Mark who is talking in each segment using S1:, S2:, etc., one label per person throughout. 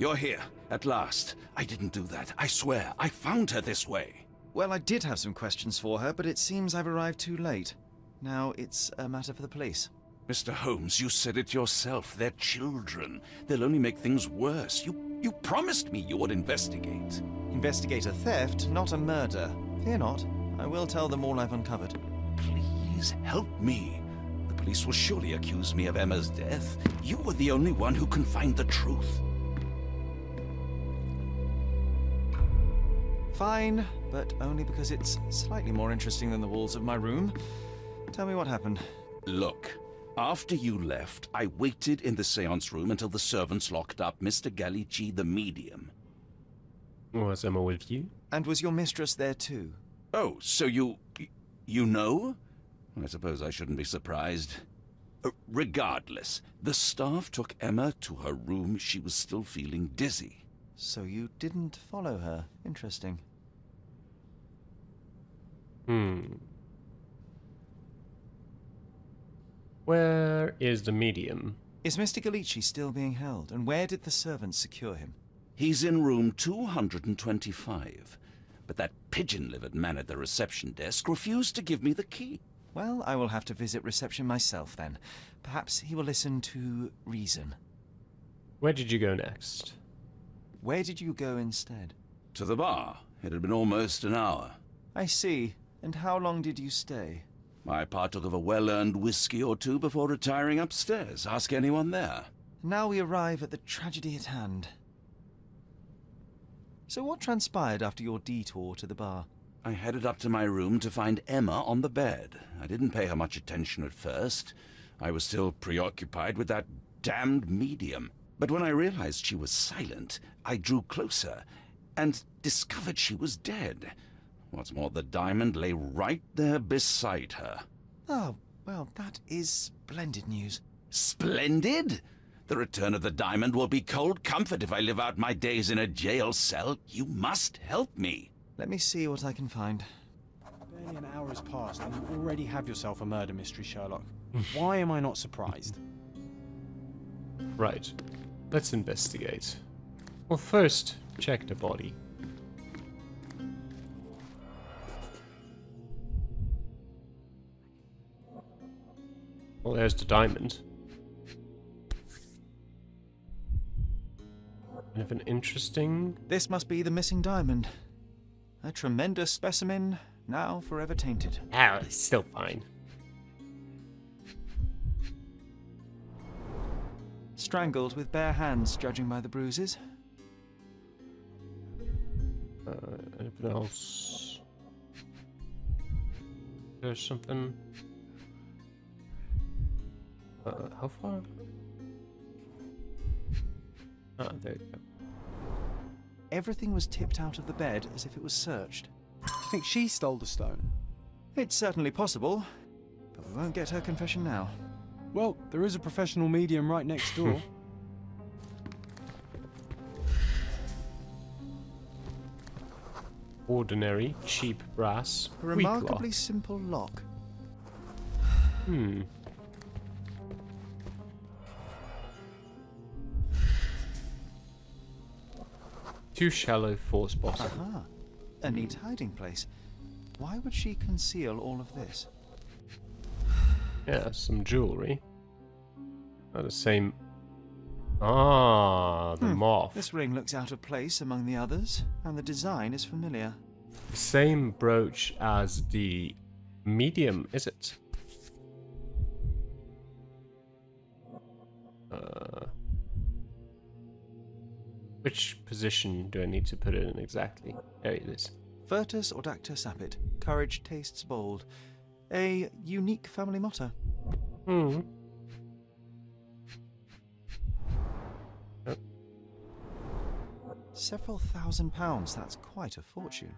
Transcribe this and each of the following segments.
S1: You're here, at last. I didn't do that, I swear. I found her this way.
S2: Well, I did have some questions for her, but it seems I've arrived too late. Now it's a matter for the police.
S1: Mr. Holmes, you said it yourself. They're children. They'll only make things worse. You promised me you would investigate.
S2: Investigate a theft, not a murder. Fear not. I will tell them all I've uncovered.
S1: Please help me. The police will surely accuse me of Emma's death. You were the only one who can find the truth.
S2: Fine, but only because it's slightly more interesting than the walls of my room. Tell me what happened.
S1: Look, after you left, I waited in the seance room until the servants locked up Mr. Calamity, the medium.
S3: Was Emma with you?
S2: And was your mistress there too?
S1: Oh, so you know? I suppose I shouldn't be surprised. Regardless, the staff took Emma to her room. She was still feeling dizzy.
S2: So you didn't follow her. Interesting.
S3: Where is the medium?
S2: Is Mr. Calamity still being held? And where did the servants secure him?
S1: He's in room 225. But that pigeon-livered man at the reception desk refused to give me the key.
S2: Well, I will have to visit reception myself then. Perhaps he will listen to reason.
S3: Where did you go next?
S2: Where did you go instead?
S1: To the bar. It had been almost an hour.
S2: I see. And how long did you stay?
S1: I partook of a well-earned whiskey or two before retiring upstairs. Ask anyone there.
S2: Now we arrive at the tragedy at hand. So what transpired after your detour to the bar?
S1: I headed up to my room to find Emma on the bed. I didn't pay her much attention at first. I was still preoccupied with that damned medium. But when I realized she was silent, I drew closer and discovered she was dead. What's more, the diamond lay right there beside her.
S2: Oh, well, that is splendid news.
S1: Splendid? The return of the diamond will be cold comfort if I live out my days in a jail cell. You must help me.
S2: Let me see what I can find.
S4: Barely an hour has passed and you already have yourself a murder mystery, Sherlock. Why am I not surprised?
S3: Right. Let's investigate. Well, first, check the body. Well, there's the diamond. Kind of an interesting...
S2: This must be the missing diamond. A tremendous specimen, now forever tainted.
S3: Ah, it's still fine.
S2: Strangled with bare hands, judging by the bruises.
S3: Anything else? There's something... how far? Ah, there you go.
S2: Everything was tipped out of the bed as if it was searched.
S4: Do you think she stole the stone?
S2: It's certainly possible, but we won't get her confession now.
S4: Well, there is a professional medium right next door.
S3: Ordinary, cheap brass.
S2: A remarkably simple lock.
S3: Too shallow force bottom.
S2: Aha. A neat hiding place. Why would she conceal all of this?
S3: Yeah, some jewelry. Oh, the same... Ah, the moth.
S2: This ring looks out of place among the others, and the design is familiar.
S3: The same brooch as the medium, is it? Which position do I need to put it in exactly? There it is.
S2: Virtus audacta sapit. Courage tastes bold. A unique family motto.
S3: Yep.
S2: Several £1,000s, that's quite a fortune.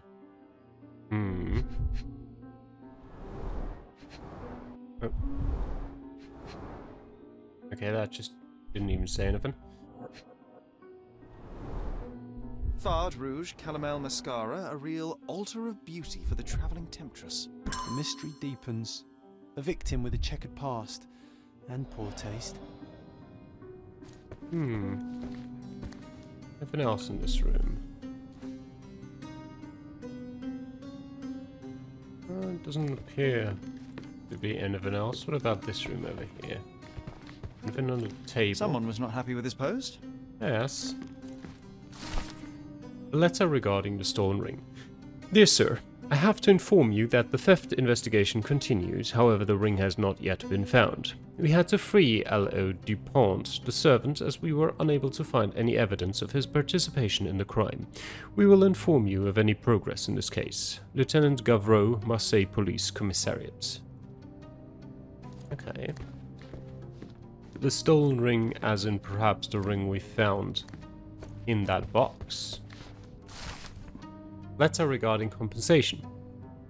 S3: Oh. Okay, that just didn't even say anything.
S2: Fard Rouge Calamel Mascara, a real altar of beauty for the travelling temptress.
S4: The mystery deepens. A victim with a checkered past and poor taste.
S3: Nothing else in this room. It doesn't appear to be anything else. What about this room over here? Anything on the table?
S2: Someone was not happy with his post.
S3: Yes. A letter regarding the stolen ring. Dear sir, I have to inform you that the theft investigation continues, however the ring has not yet been found. We had to free L.O. Dupont, the servant, as we were unable to find any evidence of his participation in the crime. We will inform you of any progress in this case. Lieutenant Gavreau, Marseille Police Commissariat. Okay. The stolen ring, as in perhaps the ring we found in that box. Letter regarding compensation.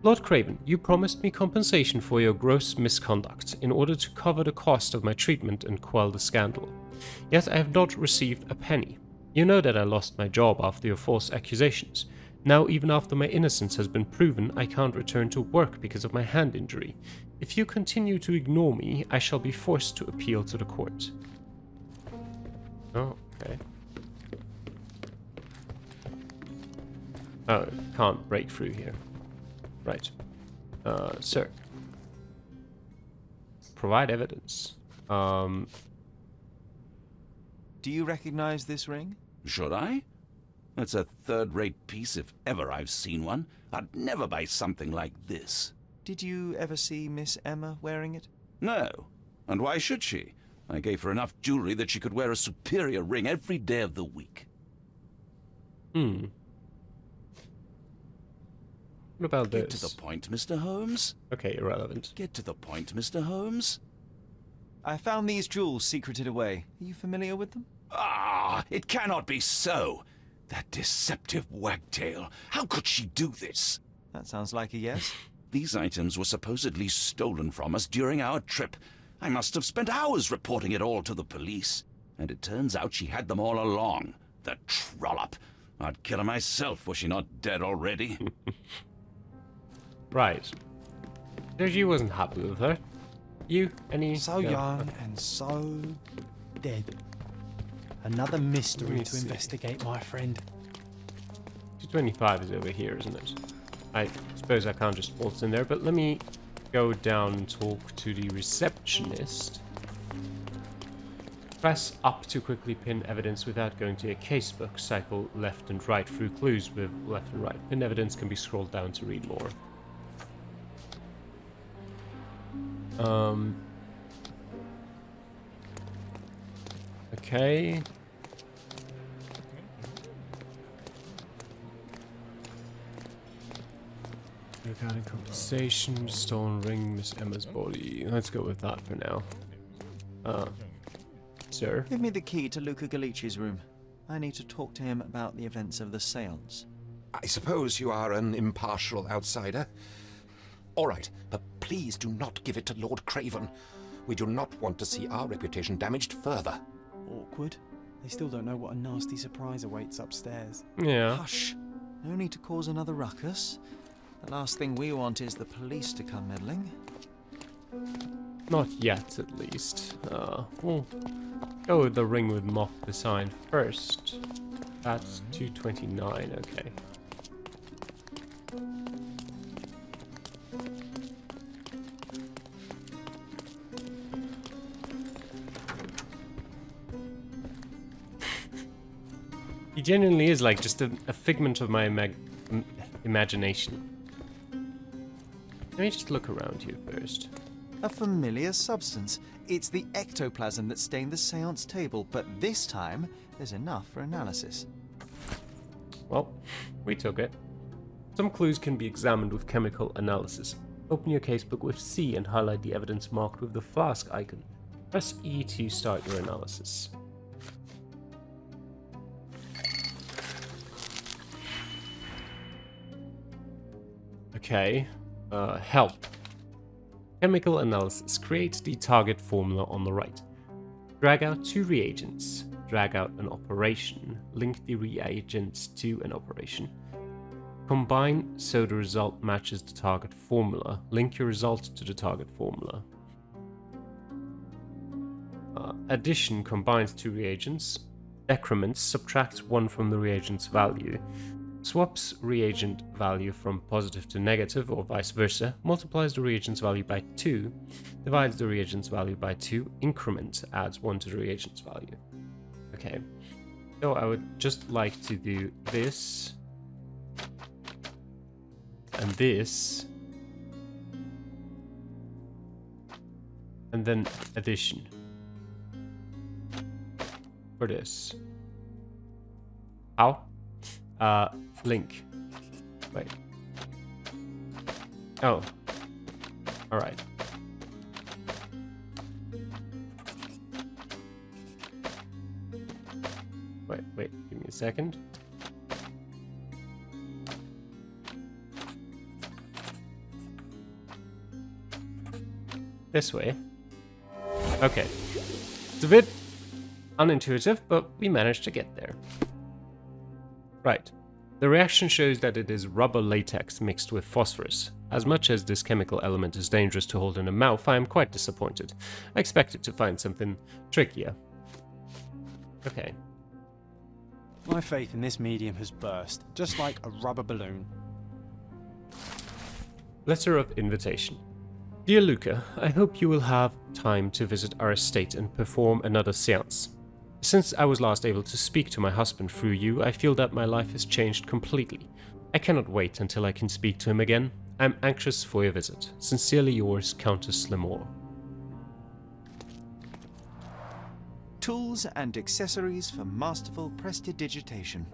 S3: Lord Craven, you promised me compensation for your gross misconduct in order to cover the cost of my treatment and quell the scandal. Yet I have not received a penny. You know that I lost my job after your false accusations. Now, even after my innocence has been proven, I can't return to work because of my hand injury. If you continue to ignore me, I shall be forced to appeal to the court. Oh, okay. Oh, can't break through here. Right. Sir. Provide evidence.
S2: Do you recognize this ring?
S1: Should I? That's a third-rate piece if ever I've seen one. I'd never buy something like this.
S2: Did you ever see Miss Emma wearing it?
S1: No. And why should she? I gave her enough jewelry that she could wear a superior ring every day of the week.
S3: What about this?
S1: Get to the point, Mr. Holmes.
S3: Okay, irrelevant.
S1: Get to the point, Mr. Holmes.
S2: I found these jewels secreted away. Are you familiar with them?
S1: Ah, it cannot be so. That deceptive wagtail. How could she do this?
S2: That sounds like a yes.
S1: These items were supposedly stolen from us during our trip. I must have spent hours reporting it all to the police. And it turns out she had them all along. The trollop. I'd kill her myself, was she not dead already?
S3: Right. So she wasn't happy with her. You? Any?
S4: So young and so dead. Another mystery to investigate, my friend.
S3: 225 is over here, isn't it? I suppose I can't just waltz in there, but let me go down and talk to the receptionist. Press up to quickly pin evidence without going to a casebook. Cycle left and right through clues with left and right. Pin evidence can be scrolled down to read more. Okay. Regarding compensation, stolen ring, Miss Emma's body. Let's go with that for now. Sir?
S2: Give me the key to Luca Galici's room. I need to talk to him about the events of the séance.
S5: I suppose you are an impartial outsider. All right, but please do not give it to Lord Craven. We do not want to see our reputation damaged further.
S4: Awkward. They still don't know what a nasty surprise awaits upstairs.
S3: Yeah.
S2: Hush. No need to cause another ruckus. The last thing we want is the police to come meddling.
S3: Not yet, at least. We'll go with the ring with moth design first. That's 229, okay. He genuinely is like just a figment of my imagination. Let me just look around here first.
S2: A familiar substance. It's the ectoplasm that stained the séance table, but this time there's enough for analysis.
S3: Well, we took it. Some clues can be examined with chemical analysis. Open your casebook with C and highlight the evidence marked with the flask icon. Press E to start your analysis. Okay, help. Chemical analysis. Create the target formula on the right. Drag out two reagents. Drag out an operation. Link the reagents to an operation. Combine so the result matches the target formula. Link your result to the target formula. Addition combines two reagents. decrements subtracts 1 from the reagent's value, swaps reagent value from positive to negative or vice versa, multiplies the reagent's value by 2, divides the reagent's value by 2, increment adds 1 to the reagent's value. Okay, so I would just like to do this and this, and then addition for this. How? Link. Wait. Oh. Alright. Wait, give me a second. This way. Okay. It's a bit unintuitive, but we managed to get there. Right. The reaction shows that it is rubber latex mixed with phosphorus. As much as this chemical element is dangerous to hold in a mouth, I am quite disappointed. I expected to find something trickier. Okay.
S4: My faith in this medium has burst, just like a rubber balloon.
S3: Letter of invitation. Dear Luca, I hope you will have time to visit our estate and perform another seance. Since I was last able to speak to my husband through you, I feel that my life has changed completely. I cannot wait until I can speak to him again. I'm anxious for your visit. Sincerely yours, Countess Lemore.
S2: Tools and accessories for masterful prestidigitation.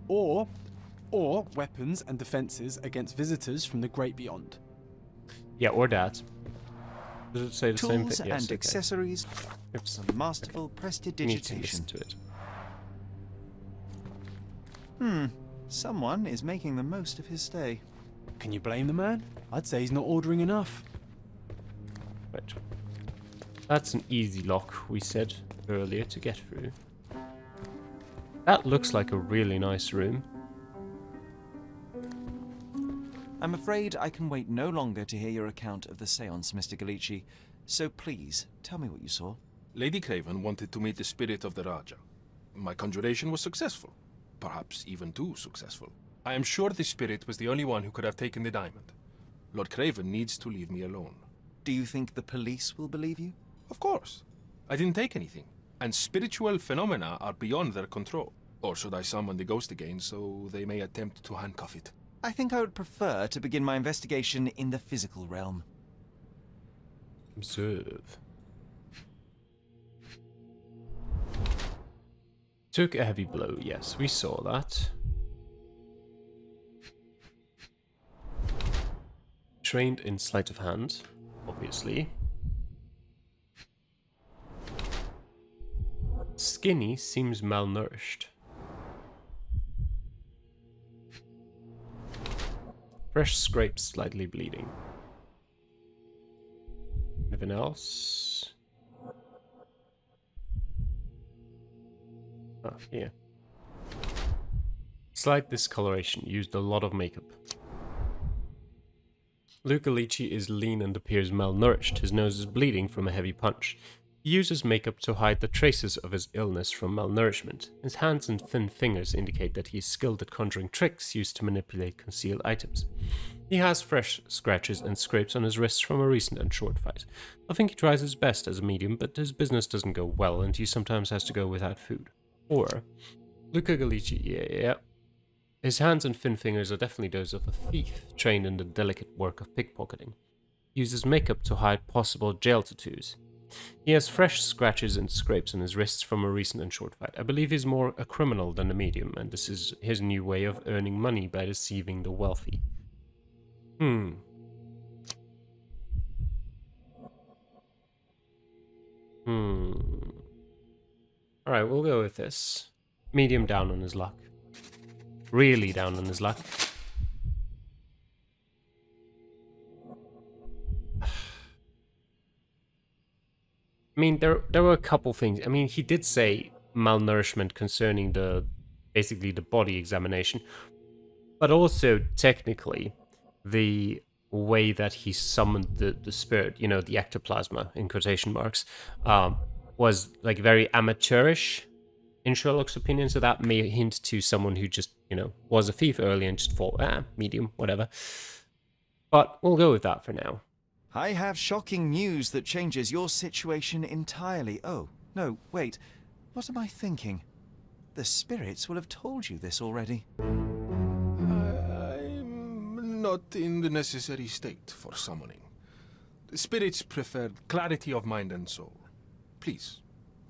S4: Or weapons and defences against visitors from the great beyond.
S3: Yeah, or that. Does it say the same
S2: Tools
S3: thing? Yes,
S2: and
S3: okay.
S2: accessories
S3: Oops.
S2: for masterful
S3: Need to
S2: prestidigitation.
S3: listen to it.
S2: Someone is making the most of his stay.
S4: Can you blame the man? I'd say he's not ordering enough.
S3: Right. That's an easy lock, we said earlier, to get through. That looks like a really nice room.
S2: I'm afraid I can wait no longer to hear your account of the séance, Mr. Calamity. So please, tell me what you saw.
S6: Lady Craven wanted to meet the spirit of the Raja. My conjuration was successful. Perhaps even too successful. I am sure the spirit was the only one who could have taken the diamond. Lord Craven needs to leave me alone.
S2: Do you think the police will believe you?
S6: Of course. I didn't take anything. And spiritual phenomena are beyond their control. Or should I summon the ghost again so they may attempt to handcuff it?
S2: I think I would prefer to begin my investigation in the physical realm.
S3: Observe. Took a heavy blow, yes, we saw that. Trained in sleight of hand, obviously. Skinny seems malnourished. Fresh scrapes, slightly bleeding. Anything else? Oh, here. Slight discoloration, used a lot of makeup. Luca Lici is lean and appears malnourished. His nose is bleeding from a heavy punch. He uses makeup to hide the traces of his illness from malnourishment. His hands and thin fingers indicate that he is skilled at conjuring tricks used to manipulate concealed items. He has fresh scratches and scrapes on his wrists from a recent and short fight. I think he tries his best as a medium, but his business doesn't go well and he sometimes has to go without food. Or, Luca Gallici, yeah. His hands and thin fingers are definitely those of a thief trained in the delicate work of pickpocketing. He uses makeup to hide possible jail tattoos. He has fresh scratches and scrapes on his wrists from a recent and short fight. I believe he's more a criminal than a medium, and this is his new way of earning money by deceiving the wealthy. Alright, we'll go with this. Medium down on his luck. Really down on his luck. I mean, there were a couple things. I mean, he did say malnourishment concerning basically the body examination, but also technically the way that he summoned the spirit, you know, the ectoplasma in quotation marks, was like very amateurish in Sherlock's opinion, so that may hint to someone who just, you know, was a thief early and just thought, medium, whatever. But we'll go with that for now.
S2: I have shocking news that changes your situation entirely. Oh, no, wait. What am I thinking? The spirits will have told you this already.
S6: I'm not in the necessary state for summoning. The spirits preferred clarity of mind and soul. Please,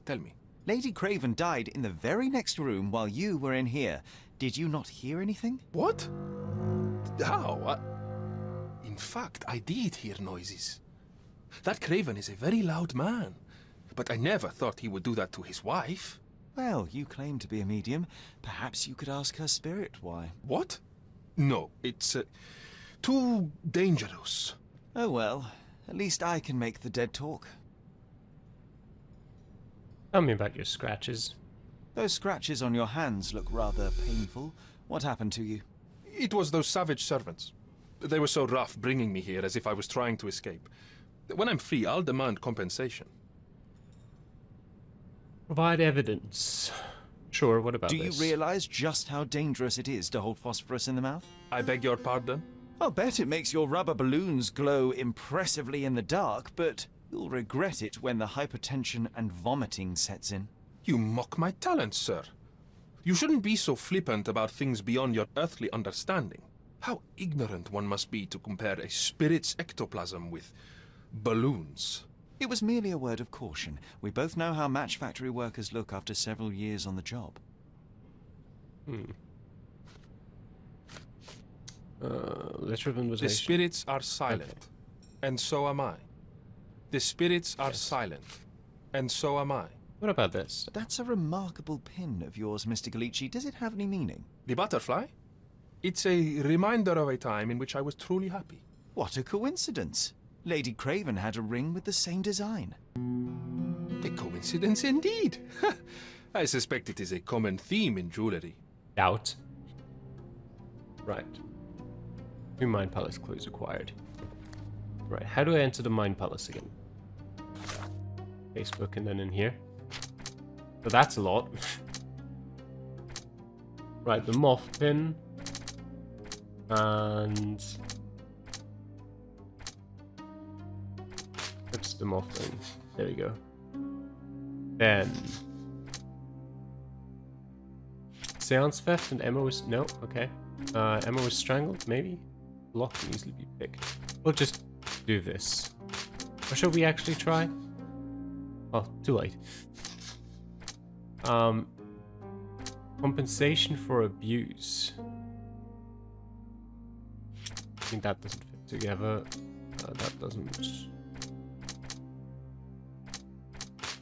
S6: tell me.
S2: Lady Craven died in the very next room while you were in here. Did you not hear anything?
S6: What? How? In fact, I did hear noises. That Craven is a very loud man, but I never thought he would do that to his wife.
S2: Well, you claim to be a medium. Perhaps you could ask her spirit why.
S6: What? No, it's too dangerous.
S2: Oh well, at least I can make the dead talk.
S3: Tell me about your scratches.
S2: Those scratches on your hands look rather painful. What happened to you?
S6: It was those savage servants. They were so rough bringing me here as if I was trying to escape. When I'm free, I'll demand compensation.
S3: Provide evidence. Sure, what about
S2: this?
S3: this?
S2: Do you realize just how dangerous it is to hold phosphorus in the mouth?
S6: I beg your pardon?
S2: I'll bet it makes your rubber balloons glow impressively in the dark, but you'll regret it when the hypertension and vomiting sets in.
S6: You mock my talent, sir. You shouldn't be so flippant about things beyond your earthly understanding. How ignorant one must be to compare a spirit's ectoplasm with balloons.
S2: It was merely a word of caution. We both know how match factory workers look after several years on the job.
S3: Letter of invitation.
S6: The spirits are silent,
S3: okay.
S6: And so am I. The spirits are silent, and so am I.
S3: What about this?
S2: That's a remarkable pin of yours, Mr. Calamity. Does it have any meaning?
S6: The butterfly? It's a reminder of a time in which I was truly happy.
S2: What a coincidence. Lady Craven had a ring with the same design.
S6: A coincidence indeed. I suspect it is a common theme in jewelry.
S3: Doubt. Right. New Mind Palace clues acquired. Right, how do I enter the Mind Palace again? Facebook and then in here. So that's a lot. Right, the moth pin. And... that's the moth pin. There we go. Then... Seance theft and Emma was... no, okay. Emma was strangled, maybe? Lock can easily be picked. We'll just do this. Or shall we actually try? Oh, too late. Compensation for abuse. I think that doesn't fit together. That doesn't.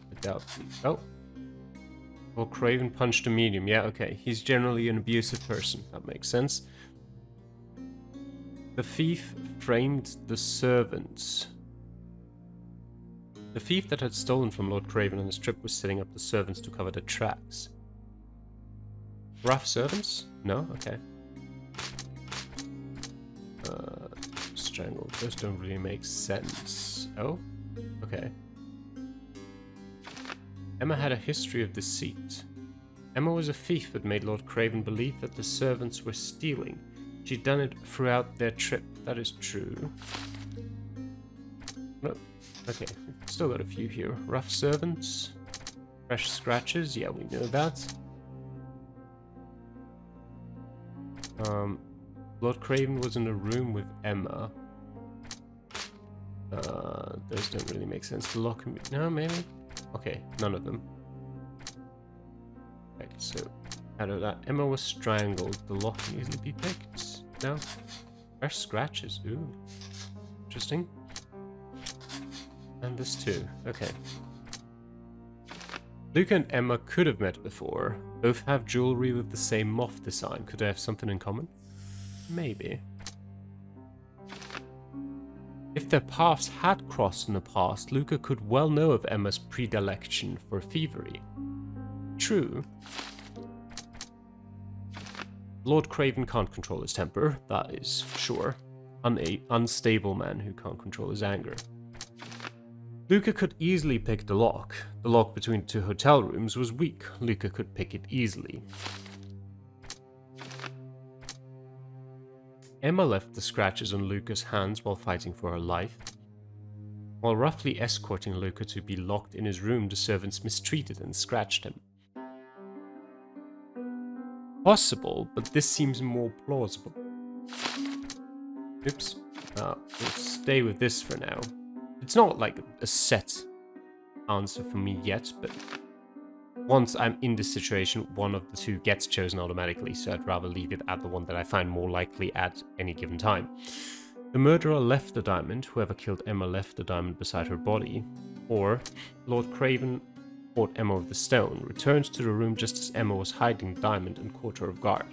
S3: Without. Oh. Well, Craven punched a medium. Yeah, okay. He's generally an abusive person. That makes sense. The thief framed the servants. The thief that had stolen from Lord Craven on his trip was setting up the servants to cover their tracks. Rough servants? No? Okay. Strangled. Those don't really make sense. Oh? Okay. Emma had a history of deceit. Emma was a thief that made Lord Craven believe that the servants were stealing. She'd done it throughout their trip. That is true. No. Okay, we've still got a few here. Rough servants. Fresh scratches. Yeah, we know that. Lord Craven was in a room with Emma. Those don't really make sense. The lock and... no, maybe? Okay, none of them. Right, so out of that, Emma was strangled. The lock can easily be picked. No? Fresh scratches. Ooh. Interesting. And this too. Okay. Luca and Emma could have met before. Both have jewelry with the same moth design. Could they have something in common? Maybe. If their paths had crossed in the past, Luca could well know of Emma's predilection for thievery. True. Lord Craven can't control his temper, that is sure. Unstable man who can't control his anger. Luca could easily pick the lock. The lock between the two hotel rooms was weak. Luca could pick it easily. Emma left the scratches on Luca's hands while fighting for her life. While roughly escorting Luca to be locked in his room, the servants mistreated and scratched him. Possible, but this seems more plausible. Oops. We'll stay with this for now. It's not like a set answer for me yet, but once I'm in this situation, one of the two gets chosen automatically, so I'd rather leave it at the one that I find more likely at any given time. The murderer left the diamond, whoever killed Emma left the diamond beside her body, or Lord Craven caught Emma with the stone, returned to the room just as Emma was hiding the diamond and caught her off guard.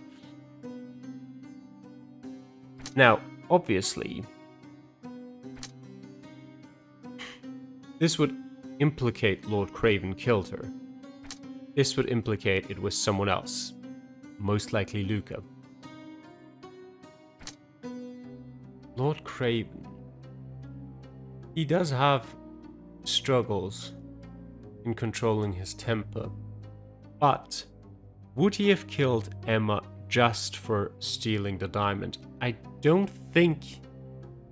S3: Now, obviously, this would implicate Lord Craven killed her. This would implicate it was someone else, most likely Luca. Lord Craven. He does have struggles in controlling his temper, but would he have killed Emma just for stealing the diamond? I don't think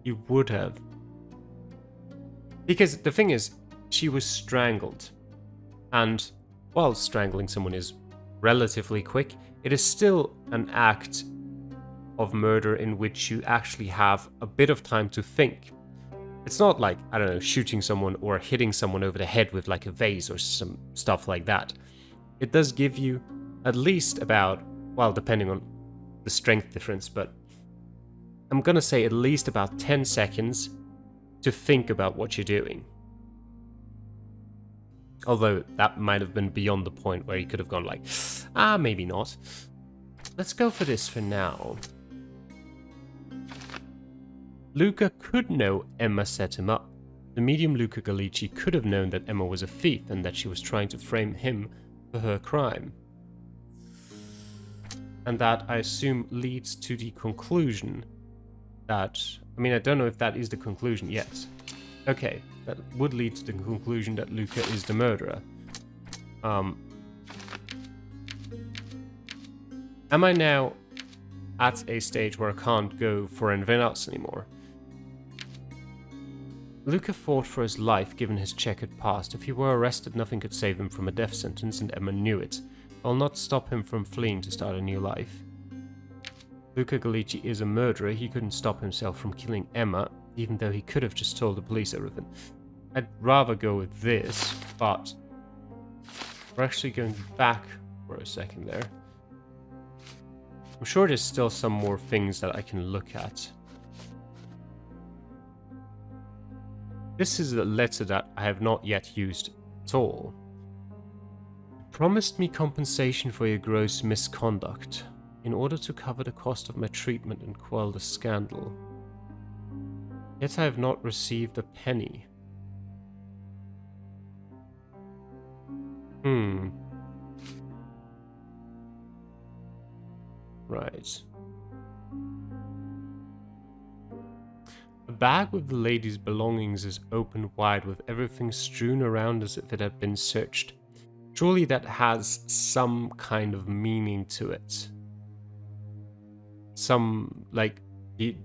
S3: he would have. Because the thing is, she was strangled, and while strangling someone is relatively quick, it is still an act of murder in which you actually have a bit of time to think. It's not like, I don't know, shooting someone or hitting someone over the head with like a vase or some stuff like that. It does give you at least about, well, depending on the strength difference, but I'm gonna say at least about 10 seconds to think about what you're doing. Although that might have been beyond the point where he could have gone like, maybe not. Let's go for this for now. Luca could know Emma set him up. The medium Luca Gallici could have known that Emma was a thief and that she was trying to frame him for her crime. And that, I assume, leads to the conclusion that... I mean, I don't know if that is the conclusion yet. Okay, that would lead to the conclusion that Luca is the murderer. Am I now at a stage where I can't go for anything else anymore? Luca fought for his life given his checkered past. If he were arrested, nothing could save him from a death sentence, and Emma knew it. I'll not stop him from fleeing to start a new life. Luca Gallici is a murderer. He couldn't stop himself from killing Emma, even though he could have just told the police everything. I'd rather go with this, but we're actually going back for a second there. I'm sure there's still some more things that I can look at. This is a letter that I have not yet used at all. You promised me compensation for your gross misconduct in order to cover the cost of my treatment and quell the scandal. Yet I have not received a penny. Right. The bag with the lady's belongings is opened wide with everything strewn around as if it had been searched. Surely that has some kind of meaning to it. Some, like, the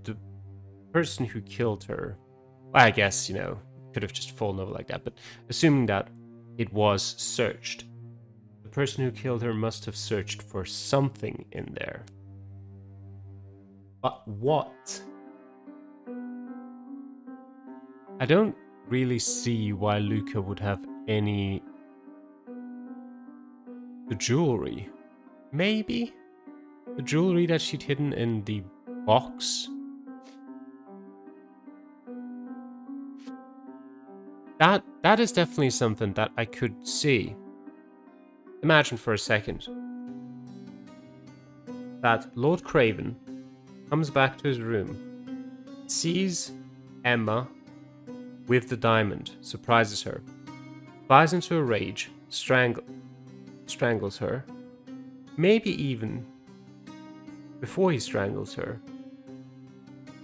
S3: person who killed her, well, I guess, you know, could have just fallen over like that, but assuming that it was searched, the person who killed her must have searched for something in there. But what? I don't really see why Luca would have any... The jewelry. Maybe? The jewelry that she'd hidden in the box? That is definitely something that I could see. Imagine for a second that Lord Craven comes back to his room, sees Emma with the diamond, surprises her, flies into a rage, strangles her, maybe even before he strangles her.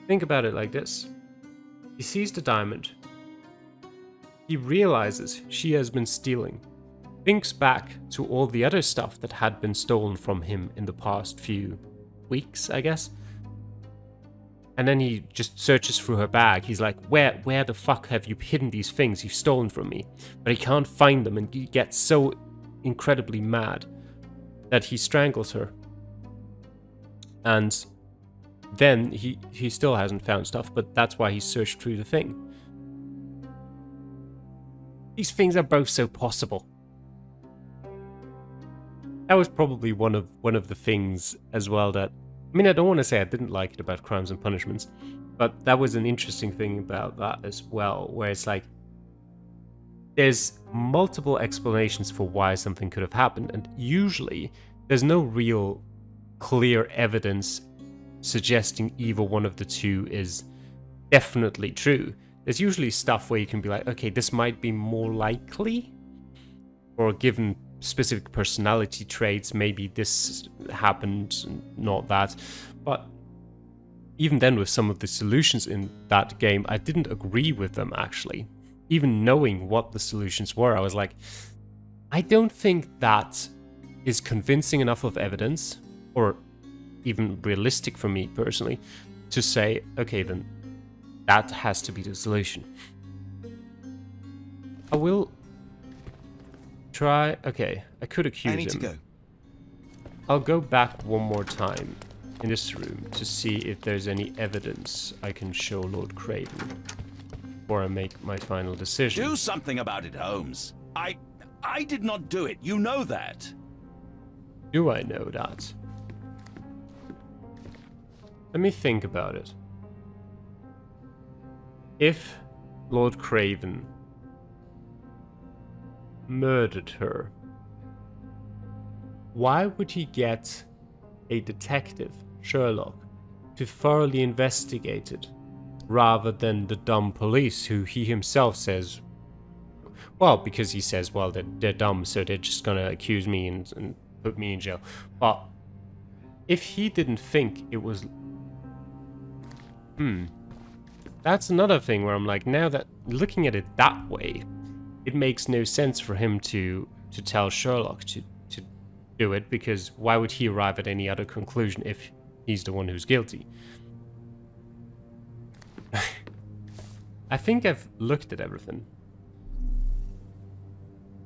S3: Think about it like this. He sees the diamond. he realizes she has been stealing, thinks back to all the other stuff that had been stolen from him in the past few weeks, I guess. And then he just searches through her bag. He's like, where the fuck have you hidden these things you've stolen from me? But he can't find them, and he gets so incredibly mad that he strangles her. And then he still hasn't found stuff, but that's why he searched through the thing. These things are both so possible. That was probably one of the things as well that, I mean, I don't want to say I didn't like it about Crimes and Punishments, but that was an interesting thing about that as well, where it's like, there's multiple explanations for why something could have happened, and usually there's no real clear evidence suggesting either one of the two is definitely true. There's usually stuff where you can be like, okay, this might be more likely, or given specific personality traits, maybe this happened, not that. But even then, with some of the solutions in that game, I didn't agree with them, actually. Even knowing what the solutions were, I was like, I don't think that is convincing enough of evidence, or even realistic for me personally, to say, okay, then that has to be the solution. I will try. Okay, I could accuse him.
S2: I need to go.
S3: I'll go back one more time in this room to see if there's any evidence I can show Lord Craven before I make my final decision.
S1: Do something about it, Holmes. I did not do it. You know that.
S3: Do I know that? Let me think about it. If Lord Craven murdered her, why would he get a detective, Sherlock, to thoroughly investigate it, rather than the dumb police who he himself says, well, because he says, well, they're dumb, so they're just gonna accuse me and put me in jail. But if he didn't think it was... That's another thing where I'm like, now that looking at it that way, it makes no sense for him to tell Sherlock to do it, because why would he arrive at any other conclusion if he's the one who's guilty? I think I've looked at everything.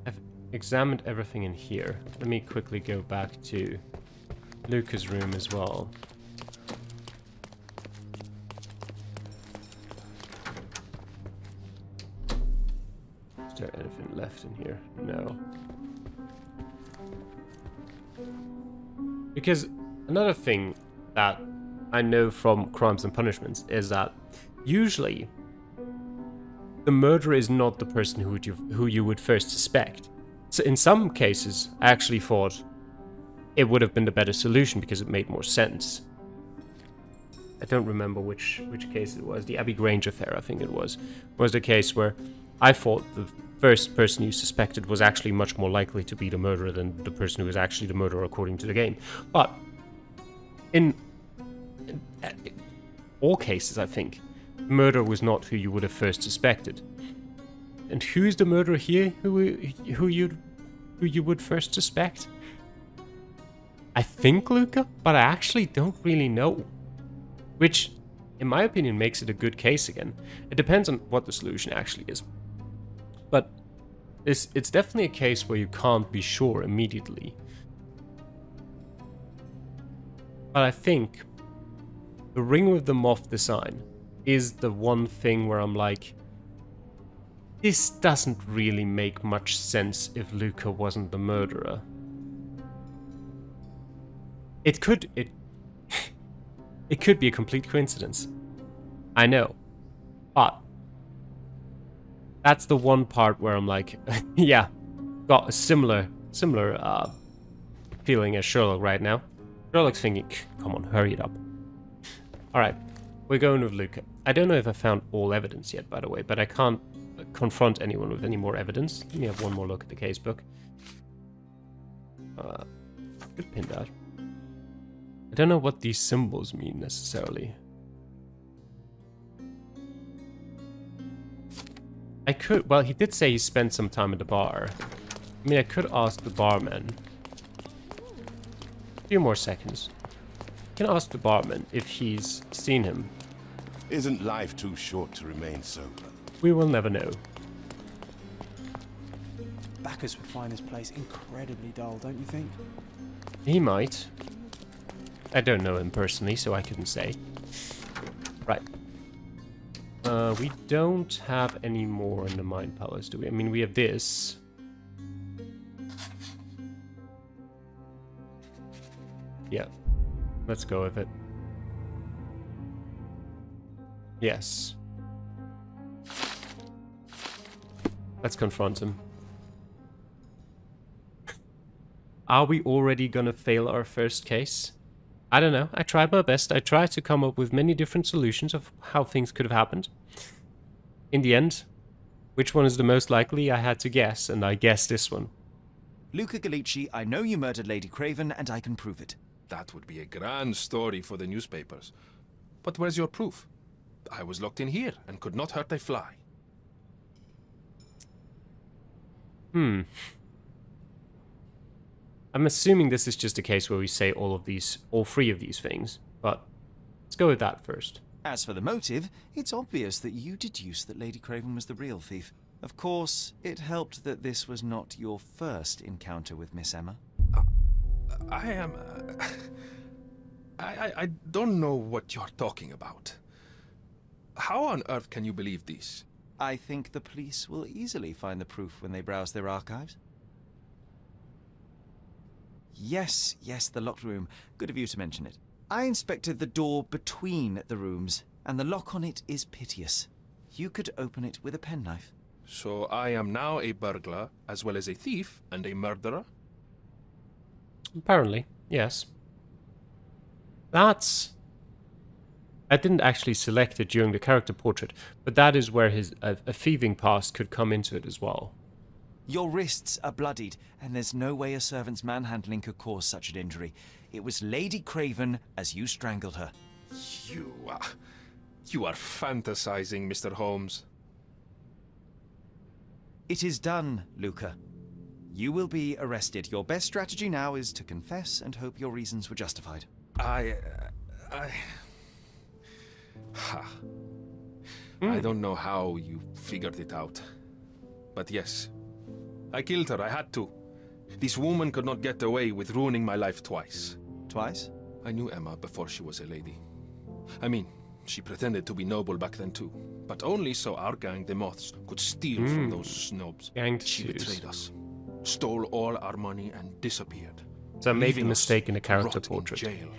S3: I've examined everything in here. Let me quickly go back to Luca's room as well. Is there anything left in here? No. Because another thing that I know from Crimes and Punishments is that usually the murderer is not the person who you would first suspect. So in some cases, I actually thought it would have been the better solution because it made more sense. I don't remember which case it was. The Abbey Grange affair, I think it was the case where I thought the first person you suspected was actually much more likely to be the murderer than the person who was actually the murderer according to the game. But in all cases, I think, murder was not who you would have first suspected. And who's the murderer here who you would first suspect? I think Luca, but I actually don't really know. Which, in my opinion, makes it a good case again. It depends on what the solution actually is. But it's definitely a case where you can't be sure immediately. But I think the Ring with the Moth design is the one thing where I'm like, this doesn't really make much sense if Luca wasn't the murderer. It could be a complete coincidence. I know. But that's the one part where I'm like, yeah, got a similar feeling as Sherlock right now. Sherlock's thinking, come on, hurry it up. Alright, we're going with Luca. I don't know if I found all evidence yet, by the way, but I can't confront anyone with any more evidence. Let me have one more look at the casebook. Good pin that. I don't know what these symbols mean necessarily. I could... Well, he did say he spent some time at the bar. I mean, I could ask the barman. A few more seconds. I can ask the barman if he's seen him.
S7: Isn't life too short to remain sober?
S3: We will never know.
S4: Bacchus would find this place incredibly dull, don't you think?
S3: He might. I don't know him personally, so I couldn't say. Right. We don't have any more in the Mind Palace, do we? I mean, we have this. Yeah. Let's go with it. Yes. Let's confront him. Are we already gonna fail our first case? I don't know. I tried my best. I tried to come up with many different solutions of how things could have happened. In the end, which one is the most likely? I had to guess, and I guessed this one.
S2: Luca Gallici, I know you murdered Lady Craven, and I can prove it.
S6: That would be a grand story for the newspapers. But where's your proof? I was locked in here and could not hurt a fly.
S3: I'm assuming this is just a case where we say all three of these things, but let's go with that first.
S2: As for the motive, it's obvious that you deduced that Lady Craven was the real thief. Of course, it helped that this was not your first encounter with Miss Emma.
S6: I am... I don't know what you're talking about. How on earth can you believe this?
S2: I think the police will easily find the proof when they browse their archives. Yes, the locked room. Good of you to mention it. I inspected the door between the rooms, and the lock on it is piteous. You could open it with a penknife.
S6: So I am now a burglar, as well as a thief and a murderer?
S3: Apparently, yes. That's... I didn't actually select it during the character portrait, but that is where a thieving past could come into it as well.
S2: Your wrists are bloodied, and there's no way a servant's manhandling could cause such an injury. It was Lady Craven as you strangled her.
S6: You are fantasizing, Mr. Holmes.
S2: It is done, Luca. You will be arrested. Your best strategy now is to confess and hope your reasons were justified.
S6: I don't know how you figured it out. But yes, I killed her. I had to. This woman could not get away with ruining my life twice.
S2: Twice?
S6: I knew Emma before she was a lady. I mean, she pretended to be noble back then too. But only so our gang, the Moths, could steal from those snobs. She betrayed us, stole all our money and disappeared.
S3: So I made a mistake in the character portrait.
S6: In jail.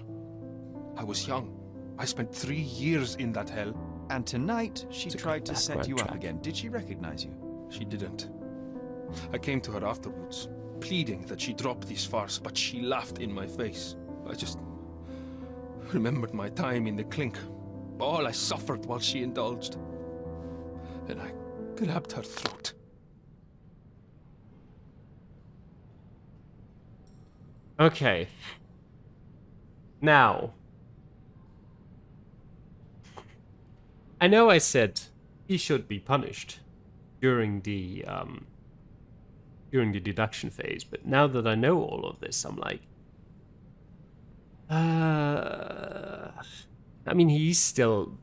S6: I was young. I spent 3 years in that hell.
S2: And tonight, she tried to set you up again. Did she recognize you?
S6: She didn't. I came to her afterwards, pleading that she drop this farce, but she laughed in my face. I just remembered my time in the clink, all I suffered while she indulged. And I grabbed her throat.
S3: Okay. Now, I know I said he should be punished during the deduction phase, but now that I know all of this, I'm like, I mean, he is still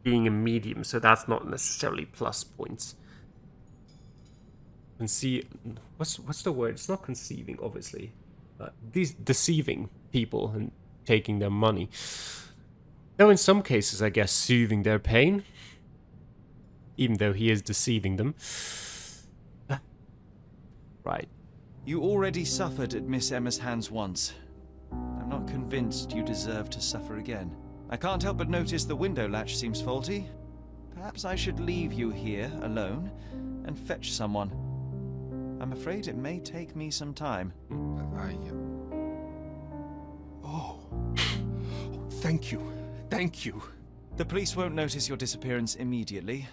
S3: being a medium, so that's not necessarily plus points. What's the word? It's not conceiving, obviously. These deceiving people and taking their money. Though in some cases, I guess, soothing their pain, even though he is deceiving them. Right.
S2: You already suffered at Miss Emma's hands once. I'm not convinced you deserve to suffer again. I can't help but notice the window latch seems faulty. Perhaps I should leave you here alone and fetch someone. I'm afraid it may take me some time.
S6: Oh, thank you. Thank you.
S2: The police won't notice your disappearance immediately.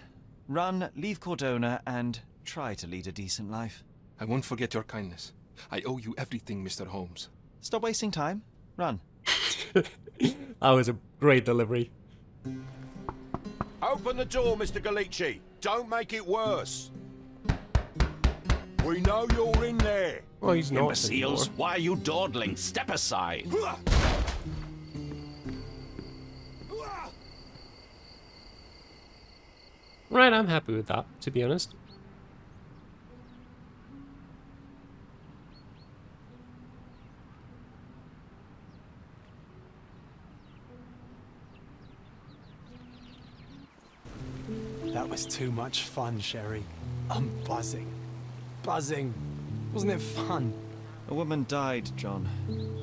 S2: Run, leave Cordona, and try to lead a decent life.
S6: I won't forget your kindness. I owe you everything, Mr. Holmes.
S2: Stop wasting time. Run.
S3: That was a great delivery.
S7: Open the door, Mr. Calamity. Don't make it worse. We know you're in there.
S3: Well, he's not
S1: Imbeciles,
S3: anymore.
S1: why are you dawdling? Step aside.
S3: Right, I'm happy with that, to be honest.
S4: That was too much fun, Sherry. I'm buzzing. Buzzing. Wasn't it fun?
S2: A woman died, John.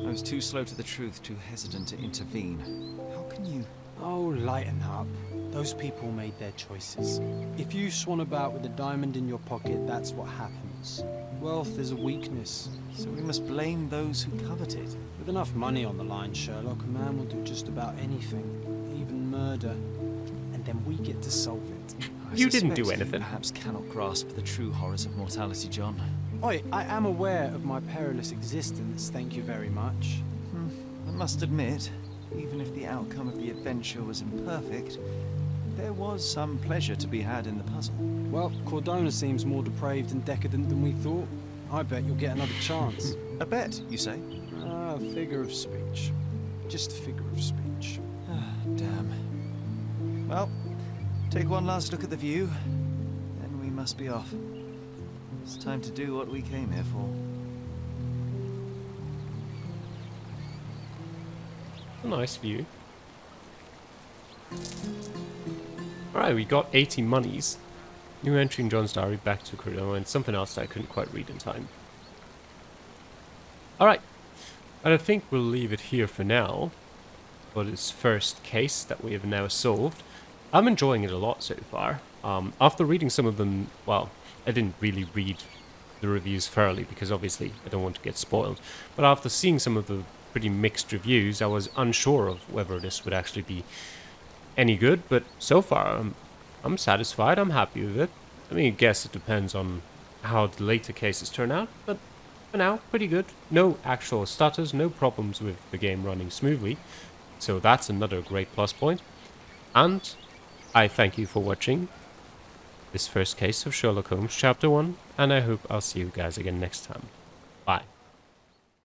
S2: I was too slow to the truth, too hesitant to intervene. How can you...
S4: Oh, lighten up. Those people made their choices. If you swan about with a diamond in your pocket, that's what happens. Wealth is a weakness.
S2: So we must blame those who covet it.
S4: With enough money on the line, Sherlock, a man will do just about anything, even murder. And then we get to solve it.
S3: You didn't do
S2: suspect
S3: anything.
S2: You perhaps cannot grasp the true horrors of mortality, John.
S4: Oi, I am aware of my perilous existence, thank you very much.
S2: I must admit, even if the outcome of the adventure was imperfect, there was some pleasure to be had in the puzzle.
S4: Well, Cordona seems more depraved and decadent than we thought. I bet you'll get another chance.
S2: A bet, you say?
S4: Ah, figure of speech. Just a figure of speech.
S2: Ah, damn. Well, take one last look at the view, then we must be off. It's time to do what we came here for.
S3: A nice view. Alright, we got 80 monies. New entry in John's diary, back to Cordona, and something else that I couldn't quite read in time. Alright, and I think we'll leave it here for now. For this first case that we have now solved. I'm enjoying it a lot so far. After reading some of them, well, I didn't really read the reviews thoroughly because obviously I don't want to get spoiled. But after seeing some of the pretty mixed reviews, I was unsure of whether this would actually be any good. But so far, I'm satisfied. I'm happy with it. I mean, I guess it depends on how the later cases turn out. But for now, pretty good. No actual stutters, no problems with the game running smoothly. So that's another great plus point. And I thank you for watching this first case of Sherlock Holmes Chapter 1, and I hope I'll see you guys again next time. Bye.